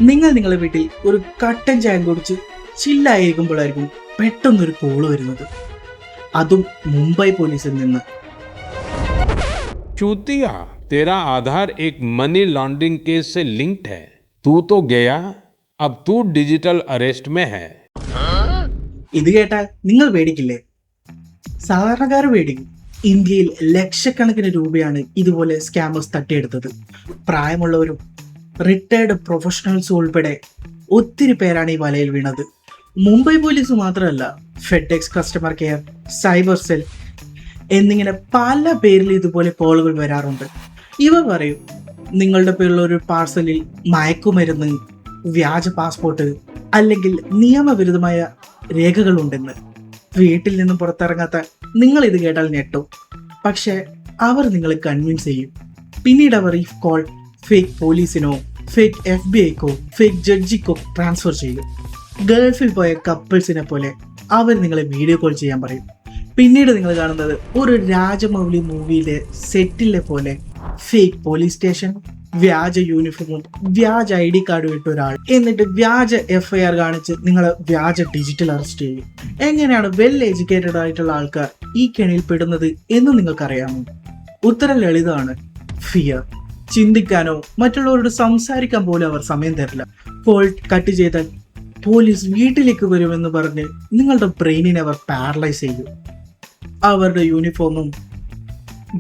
നിങ്ങൾ നിങ്ങളുടെ വീട്ടിൽ ഒരു കട്ടൻ ചായ കുടിച്ച് ചില്ലായിരിക്കുമ്പോഴായിരിക്കും പെട്ടെന്നൊരു കോള് വരുന്നത്, അതും മുംബൈ പോലീസിൽ നിന്ന്. चूतिया, तेरा आधार एक मनी लॉन्ड्रिंग केस से लिंक्ड है. तू तो गया, अब तू डिजिटल अरेस्ट में है. ഇത് കേട്ടാൽ നിങ്ങൾ പേടിക്കില്ലേ? സാധാരണക്കാർ പേടിക്കും. ഇന്ത്യയിൽ ലക്ഷക്കണക്കിന് രൂപയാണ് ഇതുപോലെ സ്കാമേഴ്സ് തട്ടിയെടുത്തത്. പ്രായമുള്ളവരും റിട്ടയർഡ് പ്രൊഫഷണൽസും ഉൾപ്പെടെ ഒത്തിരി പേരാണ് ഈ വലയിൽ വീണത്. മുംബൈ പോലീസ് മാത്രമല്ല, FedEx customer care, cyber cell എന്നിങ്ങനെ പല പേരിൽ ഇതുപോലെ കോളുകൾ വരാറുണ്ട്. ഇവർ പറയും നിങ്ങളുടെ പേരിലുള്ള ഒരു പാർസലിൽ മയക്കുമരുന്ന്, വ്യാജ പാസ്പോർട്ട് അല്ലെങ്കിൽ നിയമവിരുദ്ധമായ രേഖകളുണ്ടെന്ന്. വീട്ടിൽ നിന്നും പുറത്തിറങ്ങാത്ത നിങ്ങൾ ഇത് കേട്ടാൽ ഞെട്ടും. പക്ഷെ അവർ നിങ്ങളെ കൺവിൻസ് ചെയ്യും. പിന്നീട് അവർ ഈ കോൾ ഫേക്ക് പോലീസിനോ ഫേക്ക് FBI-ക്കോ ഫേക്ക് ജഡ്ജിക്കോ ട്രാൻസ്ഫർ ചെയ്യും. ഗൾഫിൽ പോയ കപ്പിൾസിനെ പോലെ അവർ നിങ്ങളെ വീഡിയോ കോൾ ചെയ്യാൻ പറയും. പിന്നീട് നിങ്ങൾ കാണുന്നത് ഒരു രാജമൗലി മൂവിയിലെ സെറ്റിലെ പോലെ ഫേക്ക് പോലീസ് സ്റ്റേഷൻ, വ്യാജ യൂണിഫോമും വ്യാജ ID കാർഡും ഇട്ട ഒരാൾ, എന്നിട്ട് വ്യാജ FIR കാണിച്ച് നിങ്ങളെ വ്യാജ ഡിജിറ്റൽ അറസ്റ്റ് ചെയ്യും. എങ്ങനെയാണ് വെൽ എഡ്യൂക്കേറ്റഡ് ആയിട്ടുള്ള ആൾക്കാർ ഈ കെണിയിൽ പെടുന്നത് എന്ന് നിങ്ങൾക്കറിയാമോ? ഉത്തരം ലളിതമാണ്: ഫിയർ. ചിന്തിക്കാനോ മറ്റുള്ളവരോട് സംസാരിക്കാൻ പോലും അവർ സമയം തരില്ല. കോൾ കട്ട് ചെയ്താൽ പോലീസ് വീട്ടിലേക്ക് വരുമെന്ന് പറഞ്ഞ് നിങ്ങളുടെ ബ്രെയിനിനെ അവർ പാരലൈസ് ചെയ്യും. അവരുടെ യൂണിഫോമും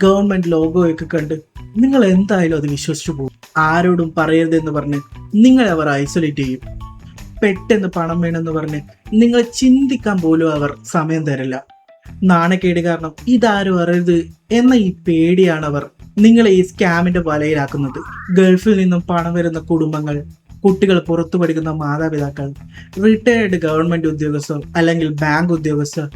ഗവൺമെന്റ് ലോഗോയൊക്കെ കണ്ട് നിങ്ങൾ എന്തായാലും അത് വിശ്വസിച്ചു പോകും. ആരോടും പറയരുതെന്ന് പറഞ്ഞ് നിങ്ങളെ അവർ ഐസൊലേറ്റ് ചെയ്യും. പെട്ടെന്ന് പണം വേണമെന്ന് പറഞ്ഞ് നിങ്ങൾ ചിന്തിക്കാൻ പോലും അവർ സമയം തരില്ല. നാണക്കേട് കാരണം ഇതാരും അറിയരുത് എന്ന ഈ പേടിയാണ് അവർ നിങ്ങളെ ഈ സ്കാമിന്റെ വലയിലാക്കുന്നത്. ഗൾഫിൽ നിന്നും പണം വരുന്ന കുടുംബങ്ങൾ, കുട്ടികൾ പുറത്തു പഠിക്കുന്ന മാതാപിതാക്കൾ, റിട്ടയർഡ് ഗവൺമെന്റ് ഉദ്യോഗസ്ഥർ അല്ലെങ്കിൽ ബാങ്ക് ഉദ്യോഗസ്ഥർ,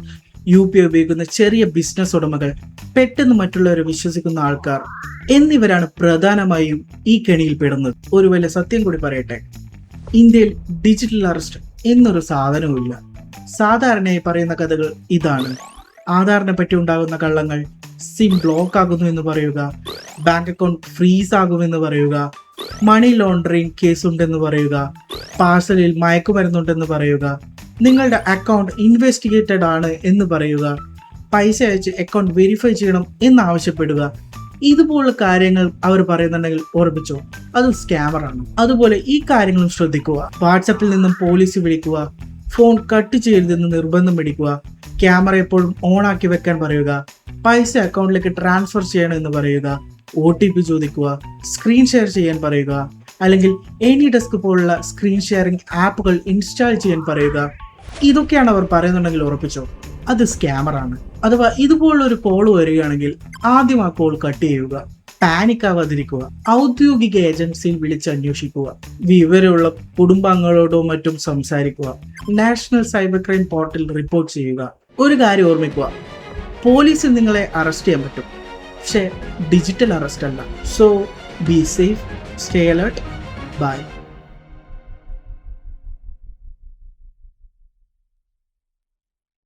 UPI ഉപയോഗിക്കുന്ന ചെറിയ ബിസിനസ് ഉടമകൾ, പെട്ടെന്ന് മറ്റുള്ളവരെ വിശ്വസിക്കുന്ന ആൾക്കാർ എന്നിവരാണ് പ്രധാനമായും ഈ കെണിയിൽ പെടുന്നത്. ഒരു വലിയ സത്യം കൂടി പറയട്ടെ, ഇന്ത്യയിൽ ഡിജിറ്റൽ അറസ്റ്റ് എന്നൊരു സാധനവുമില്ല. സാധാരണയായി പറയുന്ന കഥകൾ ഇതാണ്: ആധാറിനെ പറ്റി ഉണ്ടാകുന്ന കള്ളങ്ങൾ, സിം ബ്ലോക്ക് ആകുന്നു എന്ന് പറയുക, ബാങ്ക് അക്കൗണ്ട് ഫ്രീസ് ആകുമെന്ന് പറയുക, മണി ലോണ്ടറിങ് കേസ് ഉണ്ടെന്ന് പറയുക, പാർസലിൽ മയക്കുമരുന്നുണ്ടെന്ന് പറയുക, നിങ്ങളുടെ അക്കൗണ്ട് ഇൻവെസ്റ്റിഗേറ്റഡ് ആണ് എന്ന് പറയുക, പൈസ അയച്ച് അക്കൗണ്ട് വെരിഫൈ ചെയ്യണം എന്നാവശ്യപ്പെടുക. ഇതുപോലുള്ള കാര്യങ്ങൾ അവർ പറയുന്നുണ്ടെങ്കിൽ ഓർമ്മിച്ചോ, അത് സ്കാമറാണ്. അതുപോലെ ഈ കാര്യങ്ങളും ശ്രദ്ധിക്കുക. വാട്സാപ്പിൽ നിന്നും പോലീസ് വിളിക്കുക, ഫോൺ കട്ട് ചെയ്യരുതെന്ന് നിർബന്ധം പിടിക്കുക, ക്യാമറ എപ്പോഴും ഓൺ ആക്കി വെക്കാൻ പറയുക, പൈസ അക്കൗണ്ടിലേക്ക് ട്രാൻസ്ഫർ ചെയ്യണമെന്ന് പറയുക, OTP ചോദിക്കുക, സ്ക്രീൻ ഷെയർ ചെയ്യാൻ പറയുക, അല്ലെങ്കിൽ AnyDesk പോലുള്ള സ്ക്രീൻ ഷെയറിംഗ് ആപ്പുകൾ ഇൻസ്റ്റാൾ ചെയ്യാൻ പറയുക. ഇതൊക്കെയാണ് അവർ പറയുന്നുണ്ടെങ്കിൽ ഉറപ്പിച്ചോ, അത് സ്കാമറാണ്. അഥവാ ഇതുപോലുള്ള ഒരു കോൾ വരികയാണെങ്കിൽ ആദ്യം ആ കോൾ കട്ട് ചെയ്യുക. പാനിക് ആവാതിരിക്കുക. ഔദ്യോഗിക ഏജൻസിയിൽ വിളിച്ച് അന്വേഷിക്കുക. വിവരമുള്ള കുടുംബാംഗങ്ങളോടോ മറ്റും സംസാരിക്കുക. National cyber crime portal report ചെയ്യുക. ഒരു കാര്യം ഓർമ്മിക്കുക, പോലീസിൽ നിങ്ങളെ അറസ്റ്റ് ചെയ്യാൻ പറ്റും, പക്ഷേ ഡിജിറ്റൽ അറസ്റ്റ് അല്ല. So be safe, stay alert, by.